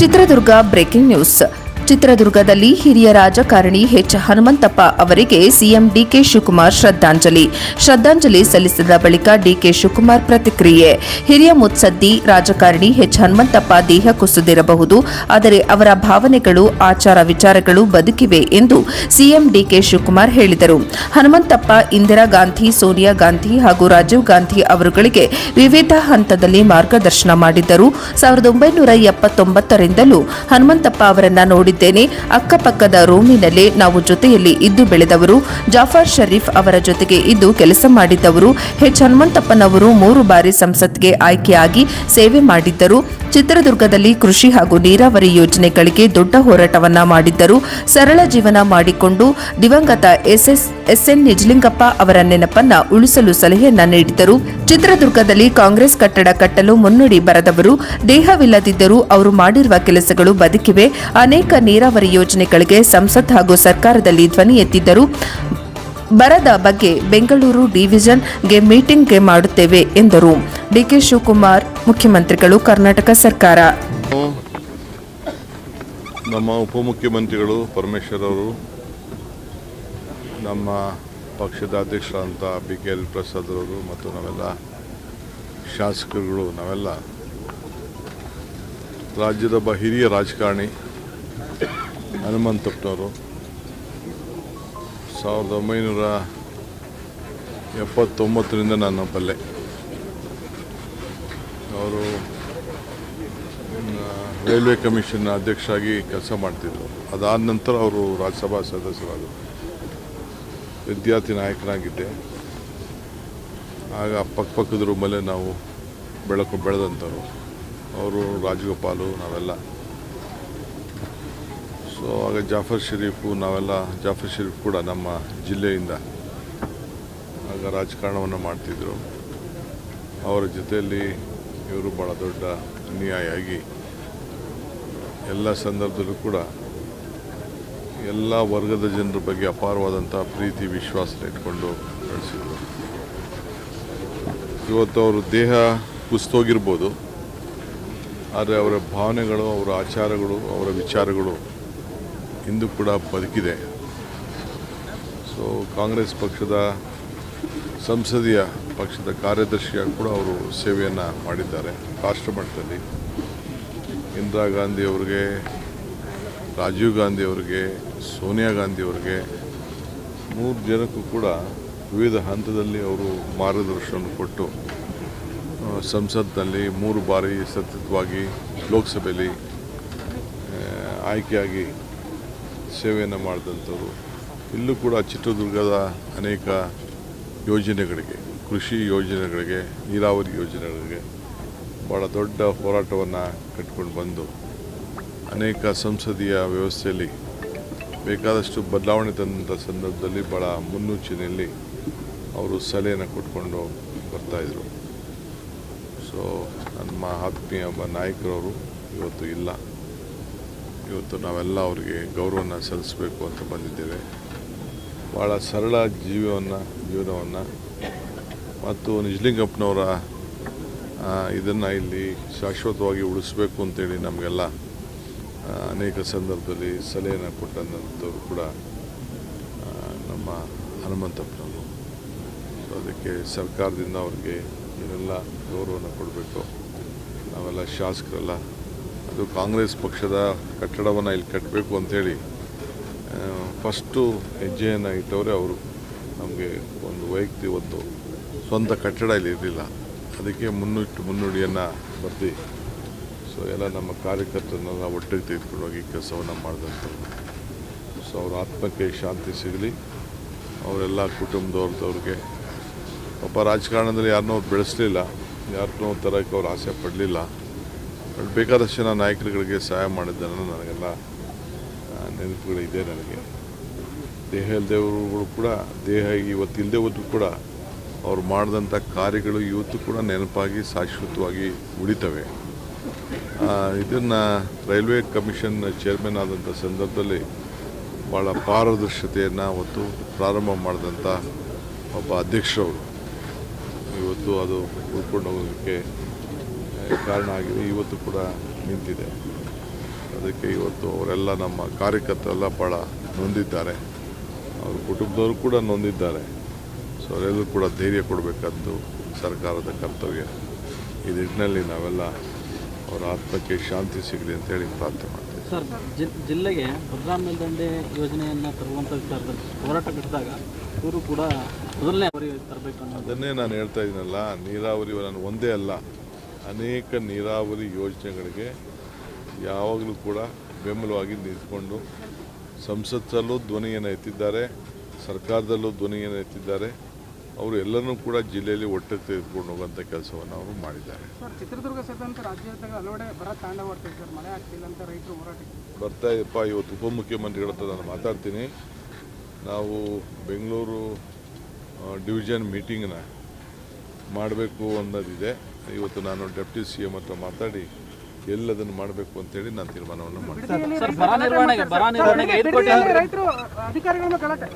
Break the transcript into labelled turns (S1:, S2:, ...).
S1: Chitradurga breaking news. ಚಿತ್ರದುರ್ಗದಲ್ಲಿ ಹಿರಿಯ ರಾಜಕಾರಣಿ ಎಚ್ ಹನುಮಂತಪ್ಪ ಅವರಿಗೆ ಸಿಎಂ ಡಿಕೆ ಶಿವಕುಮಾರ್ ಶ್ರದ್ಧಾಂಜಲಿ ಸಲ್ಲಿಸಿದ ಬಳಿಕ ಡಿಕೆ ಶಿವಕುಮಾರ್ ಪ್ರತಿಕ್ರಿಯೆ. ಹಿರಿಯ ಮುತ್ಸದ್ದಿ ರಾಜಕಾರಣಿ ಎಚ್ ಹನುಮಂತಪ್ಪ ದೇಹ ಕುಸಿದಿರಬಹುದು, ಆದರೆ ಅವರ ಭಾವನೆಗಳು, ಆಚಾರ ವಿಚಾರಗಳು ಬದುಕಿವೆ ಎಂದು ಸಿಎಂ ಡಿಕೆ ಶಿವಕುಮಾರ್ ಹೇಳಿದರು. ಹನುಮಂತಪ್ಪ ಇಂದಿರಾ ಗಾಂಧಿ, ಸೋನಿಯಾ ಗಾಂಧಿ ಹಾಗೂ ರಾಜೀವ್ ಗಾಂಧಿ ಅವರುಗಳಿಗೆ ವಿವಿಧ ಹಂತದಲ್ಲಿ ಮಾರ್ಗದರ್ಶನ ಮಾಡಿದ್ದರು. 1979ರಿಂದಲೂ ಹನುಮಂತಪ್ಪ ಅವರನ್ನ ನೋಡಿದ್ದೇನೆ. ಅಕ್ಕಪಕ್ಕದ ರೂಮಿನಲ್ಲೇ ನಾವು ಜೊತೆಯಲ್ಲಿ ಇದ್ದು ಬೆಳೆದವರು. ಜಾಫರ್ ಶರೀಫ್ ಅವರ ಜೊತೆಗೆ ಇದ್ದು ಕೆಲಸ ಮಾಡಿದ್ದವರು. ಎಚ್ ಹನುಮಂತಪ್ಪನವರು 3 ಬಾರಿ ಸಂಸತ್ಗೆ ಆಯ್ಕೆಯಾಗಿ ಸೇವೆ ಮಾಡಿದ್ದರು. ಚಿತ್ರದುರ್ಗದಲ್ಲಿ ಕೃಷಿ ಹಾಗೂ ನೀರಾವರಿ ಯೋಜನೆಗಳಿಗೆ ದೊಡ್ಡ ಹೋರಾಟವನ್ನ ಮಾಡಿದ್ದರು. ಸರಳ ಜೀವನ ಮಾಡಿಕೊಂಡು ದಿವಂಗತ ಎಸ್ಎನ್ ನಿಜಲಿಂಗಪ್ಪ ಅವರ ನೆನಪನ್ನ ಉಳಿಸಲು ಸಲಹೆಯನ್ನ ನೀಡಿದರು. ಚಿತ್ರದುರ್ಗದಲ್ಲಿ ಕಾಂಗ್ರೆಸ್ ಕಟ್ಟಡ ಕಟ್ಟಲು ಮುನ್ನುಡಿ ಬರೆದವರು. ದೇಹವಿಲ್ಲದಿದ್ದರೂ ಅವರು ಮಾಡಿರುವ ಕೆಲಸಗಳು ಬದುಕಿವೆ. ಅನೇಕ ನೀರಾವರಿ ಯೋಜನೆಗಳಿಗೆ ಸಂಸತ್ ಹಾಗೂ ಸರ್ಕಾರದಲ್ಲಿ ಧ್ವನಿ ಎತ್ತಿದ್ದರು. ಬರದ ಬಗ್ಗೆ ಬೆಂಗಳೂರು ಡಿವಿಷನ್ಗೆ ಮೀಟಿಂಗ್ಗೆ ಮಾಡುತ್ತೇವೆ ಎಂದರು. ಡಿಕೆ ಶಿವಕುಮಾರ್, ಮುಖ್ಯಮಂತ್ರಿಗಳು, ಕರ್ನಾಟಕ ಸರ್ಕಾರ.
S2: ನಮ್ಮ ಉಪಮುಖ್ಯಮಂತ್ರಿಗಳು ಪರಮೇಶ್ವರ್ ಅವರು, ನಮ್ಮ ಪಕ್ಷದ ಅಧ್ಯಕ್ಷರಾದಂಥ BK ಪ್ರಸಾದ್ ಅವರು ಮತ್ತು ನಾವೆಲ್ಲ ಶಾಸಕರುಗಳು, ನಾವೆಲ್ಲ ರಾಜ್ಯದ ಒಬ್ಬ ಹಿರಿಯ ರಾಜಕಾರಣಿ ಹನುಮಂತಪ್ಪನವರು 1979ರಿಂದ ನನ್ನ ಬಲ್ಲೆ. ಅವರು ರೈಲ್ವೆ ಕಮಿಷನ್ ಅಧ್ಯಕ್ಷರಾಗಿ ಕೆಲಸ ಮಾಡ್ತಿದ್ರು. ಅದಾದ ನಂತರ ಅವರು ರಾಜ್ಯಸಭಾ ಸದಸ್ಯರಾದರು. ವಿದ್ಯಾರ್ಥಿ ನಾಯಕನಾಗಿದ್ದೆ. ಆಗ ಪಕ್ಕದ ರೂಮಲ್ಲೇ ನಾವು ಬೆಳೆದಂಥವ್ರು. ಅವರು ರಾಜಗೋಪಾಲು, ನಾವೆಲ್ಲ. ಸೊ ಆಗ ಜಾಫರ್ ಶರೀಫ್ ಕೂಡ ನಮ್ಮ ಜಿಲ್ಲೆಯಿಂದ ಆಗ ರಾಜಕಾರಣವನ್ನು ಮಾಡ್ತಿದ್ದರು. ಅವರ ಜೊತೆಯಲ್ಲಿ ಇವರು ಭಾಳ ದೊಡ್ಡ ಅನ್ಯಾಯಿಯಾಗಿ ಎಲ್ಲ ಸಂದರ್ಭದಲ್ಲೂ ಕೂಡ ಎಲ್ಲ ವರ್ಗದ ಜನರ ಬಗ್ಗೆ ಅಪಾರವಾದಂಥ ಪ್ರೀತಿ ವಿಶ್ವಾಸ ಇಟ್ಕೊಂಡು ನಡೆಸಿದರು. ಇವತ್ತು ಅವರು ದೇಹ ಕುಸಿತೋಗಿರ್ಬೋದು, ಆದರೆ ಅವರ ಭಾವನೆಗಳು, ಅವರ ಆಚಾರಗಳು, ಅವರ ವಿಚಾರಗಳು ಇಂದು ಕೂಡ ಬದುಕಿದೆ. ಸೊ ಕಾಂಗ್ರೆಸ್ ಪಕ್ಷದ ಸಂಸದೀಯ ಪಕ್ಷದ ಕಾರ್ಯದರ್ಶಿಯಾಗಿ ಕೂಡ ಅವರು ಸೇವೆಯನ್ನು ಮಾಡಿದ್ದಾರೆ. ರಾಷ್ಟ್ರ ಮಟ್ಟದಲ್ಲಿ ಇಂದಿರಾ ಗಾಂಧಿ ಅವರಿಗೆ, ರಾಜೀವ್ ಗಾಂಧಿ ಅವರಿಗೆ, ಸೋನಿಯಾ ಗಾಂಧಿ ಅವರಿಗೆ 3 ಜನಕ್ಕೂ ಕೂಡ ವಿವಿಧ ಹಂತದಲ್ಲಿ ಅವರು ಮಾರ್ಗದರ್ಶನ ಕೊಟ್ಟು ಸಂಸತ್ನಲ್ಲಿ 3 ಬಾರಿ ಸತತವಾಗಿ ಲೋಕಸಭೆಯಲ್ಲಿ ಆಯ್ಕೆಯಾಗಿ ಸೇವೆಯನ್ನು ಮಾಡಿದಂಥವ್ರು. ಇಲ್ಲೂ ಕೂಡ ಚಿತ್ರದುರ್ಗದ ಅನೇಕ ಯೋಜನೆಗಳಿಗೆ, ಕೃಷಿ ಯೋಜನೆಗಳಿಗೆ, ನೀರಾವರಿ ಯೋಜನೆಗಳಿಗೆ ಭಾಳ ದೊಡ್ಡ ಹೋರಾಟವನ್ನು ಕಟ್ಕೊಂಡು ಬಂದು ಅನೇಕ ಸಂಸದೀಯ ವ್ಯವಸ್ಥೆಯಲ್ಲಿ ಬೇಕಾದಷ್ಟು ಬದಲಾವಣೆ ತಂದಂಥ ಸಂದರ್ಭದಲ್ಲಿ ಭಾಳ ಮುನ್ಸೂಚನೆಯಲ್ಲಿ ಅವರು ಸಲಹೆಯನ್ನು ಕೊಟ್ಕೊಂಡು ಬರ್ತಾಯಿದ್ರು. ಸೊ ನಮ್ಮ ಆತ್ಮೀಯ ಒಬ್ಬ ನಾಯಕರವರು ಇವತ್ತು ಇಲ್ಲ. ಇವತ್ತು ನಾವೆಲ್ಲ ಅವರಿಗೆ ಗೌರವವನ್ನು ಸಲ್ಲಿಸಬೇಕು ಅಂತ ಬಂದಿದ್ದೇವೆ. ಭಾಳ ಸರಳ ಜೀವನವನ್ನು ಮತ್ತು ನಿಜಲಿಂಗಪ್ಪನವರ ಇದನ್ನು ಇಲ್ಲಿ ಶಾಶ್ವತವಾಗಿ ಉಳಿಸಬೇಕು ಅಂತೇಳಿ ನಮಗೆಲ್ಲ ಅನೇಕ ಸಂದರ್ಭದಲ್ಲಿ ಸಲಹೆಯನ್ನು ಕೊಟ್ಟಂಥವ್ರು ಕೂಡ ನಮ್ಮ ಹನುಮಂತಪ್ಪನವರು. ಸೊ ಅದಕ್ಕೆ ಸರ್ಕಾರದಿಂದ ಅವ್ರಿಗೆ ಏನೆಲ್ಲ ಗೌರವವನ್ನು ಕೊಡಬೇಕು, ನಾವೆಲ್ಲ ಶಾಸಕರೆಲ್ಲ, ಅದು ಕಾಂಗ್ರೆಸ್ ಪಕ್ಷದ ಕಟ್ಟಡವನ್ನು ಇಲ್ಲಿ ಕಟ್ಟಬೇಕು ಅಂಥೇಳಿ ಫಸ್ಟು ಹೆಜ್ಜೆಯನ್ನು ಇಟ್ಟವರೇ ಅವರು. ನಮಗೆ ಒಂದು ಒಂದು ಸ್ವಂತ ಕಟ್ಟಡ ಇಲ್ಲಿ ಇರಲಿಲ್ಲ. ಅದಕ್ಕೆ ಮುನ್ನುಡಿಯನ್ನು ಬರೆದು ಸೊ ಎಲ್ಲ ನಮ್ಮ ಕಾರ್ಯಕರ್ತರನ್ನೆಲ್ಲ ಒಟ್ಟಿಗೆ ತೆಗೆದುಕೊಂಡು ಹೋಗಿ ಕೆಲಸವನ್ನು ಮಾಡಿದಂಥವ್ರು. ಸೊ ಅವ್ರ ಆತ್ಮಕ್ಕೆ ಶಾಂತಿ ಸಿಗಲಿ. ಅವರೆಲ್ಲ ಕುಟುಂಬದವ್ರದವ್ರಿಗೆ ಪಾಪ ರಾಜಕಾರಣದಲ್ಲಿ ಯಾರನ್ನೂ ಅವ್ರು ಬೆಳೆಸಲಿಲ್ಲ, ಯಾರನ್ನೂ ತರೋಕ್ಕೆ ಅವ್ರು ಆಸೆ ಪಡಲಿಲ್ಲ. ಬೇಕಾದಷ್ಟು ಜನ ನಾಯಕರುಗಳಿಗೆ ಸಹಾಯ ಮಾಡಿದ್ದನ್ನು ನನಗೆಲ್ಲ ನೆನಪುಗಳಿದೆ. ನನಗೆ ದೇಹ ಇಲ್ಲದವರು ಕೂಡ, ದೇಹ ಇವತ್ತು ಇಲ್ಲದೆ ಹೋದರೂ ಕೂಡ ಅವ್ರು ಮಾಡಿದಂಥ ಕಾರ್ಯಗಳು ಇವತ್ತು ಕೂಡ ನೆನಪಾಗಿ ಶಾಶ್ವತವಾಗಿ ಉಳಿತವೆ. ಇದನ್ನು ರೈಲ್ವೆ ಕಮಿಷನ್ ಚೇರ್ಮನ್ ಆದಂಥ ಸಂದರ್ಭದಲ್ಲಿ ಭಾಳ ಪಾರದರ್ಶತೆಯನ್ನು ಅವತ್ತು ಪ್ರಾರಂಭ ಮಾಡಿದಂಥ ಒಬ್ಬ ಅಧ್ಯಕ್ಷರವರು. ಇವತ್ತು ಅದು ಉಳ್ಕೊಂಡು ಹೋಗೋದಕ್ಕೆ ಕಾರಣ ಆಗಿದೆ. ಇವತ್ತು ಕೂಡ ನಿಂತಿದೆ. ಅದಕ್ಕೆ ಇವತ್ತು ಅವರೆಲ್ಲ ನಮ್ಮ ಕಾರ್ಯಕರ್ತರೆಲ್ಲ ಭಾಳ ನೊಂದಿದ್ದಾರೆ, ಅವ್ರ ಕುಟುಂಬದವರು ಕೂಡ ನೊಂದಿದ್ದಾರೆ. ಸೊ ಅವರೆಲ್ಲರೂ ಕೂಡ ಧೈರ್ಯ ಕೊಡಬೇಕಂದು ಸರ್ಕಾರದ ಕರ್ತವ್ಯ. ಈ ನಿಟ್ಟಿನಲ್ಲಿ ನಾವೆಲ್ಲ ಅವರ ಆತ್ಮಕ್ಕೆ ಶಾಂತಿ ಸಿಗಲಿ ಅಂತೇಳಿ ಪ್ರಾರ್ಥನೆ ಮಾಡ್ತೀವಿ.
S3: ಸರ್, ಜಿಲ್ಲೆಗೆ ಭದ್ರಾ ಮೇಲ್ದಂಡೆ ಯೋಜನೆಯನ್ನು ತರುವಂಥ ವಿಚಾರದಲ್ಲಿ ಹೋರಾಟ ನಡೆದಾಗ ಇವರು ಕೂಡ ಮೊದಲನೇ ಅವರಿಗೆ ತರಬೇಕು ಅನ್ನೋದು.
S2: ಅದನ್ನೇ ನಾನು ಹೇಳ್ತಾ ಇದ್ದೀನಲ್ಲ, ನೀರಾವರಿ ನಾನು ಒಂದೇ ಅಲ್ಲ, ಅನೇಕ ನೀರಾವರಿ ಯೋಜನೆಗಳಿಗೆ ಯಾವಾಗಲೂ ಕೂಡ ಬೆಂಬಲವಾಗಿ ನಿಂತ್ಕೊಂಡು ಸಂಸತ್ತಲ್ಲೂ ಧ್ವನಿಯನ್ನು ಎತ್ತಿದ್ದಾರೆ, ಸರ್ಕಾರದಲ್ಲೂ ಧ್ವನಿಯನ್ನು ಎತ್ತಿದ್ದಾರೆ. ಅವರು ಎಲ್ಲರೂ ಕೂಡ ಜಿಲ್ಲೆಯಲ್ಲಿ ಒಟ್ಟು ತೆಗೆದುಕೊಂಡು ಹೋಗುವಂಥ ಕೆಲಸವನ್ನು ಅವರು ಮಾಡಿದ್ದಾರೆ.
S4: ಚಿತ್ರದುರ್ಗ ಸೇರಿದಂತೆ ರಾಜ್ಯದಾಗ ಹಲವೆಡೆ ಬರ ತಾಂಡವಾಡ್ತಿದೆ ಸರ್, ಮಳೆ ಆಗ್ತಿಲ್ಲ ಅಂತ ರೈತರು ಹೋರಾಟಕ್ಕೆ
S2: ಬರ್ತಾ ಇದೆಯಪ್ಪ. ಇವತ್ತು ಉಪಮುಖ್ಯಮಂತ್ರಿಗಳ ಹತ್ರ ನಾನು ಮಾತಾಡ್ತೀನಿ. ನಾವು ಬೆಂಗಳೂರು ಡಿವಿಷನ್ ಮೀಟಿಂಗ್ನ ಮಾಡಬೇಕು ಅನ್ನೋದಿದೆ. ಇವತ್ತು ನಾನು ಡೆಪ್ಟಿ CM ಹತ್ರ ಮಾತಾಡಿ ಎಲ್ಲದನ್ನು ಮಾಡಬೇಕು ಅಂತೇಳಿ ನಾನು ತೀರ್ಮಾನವನ್ನು ಮಾಡ್ತೀನಿ.
S3: ಸರ್, ಬರ ನಿರ್ವಹಣೆಗೆ
S4: ರೈತರು ಅಧಿಕಾರಿಗಳ ಗಲಾಟೆ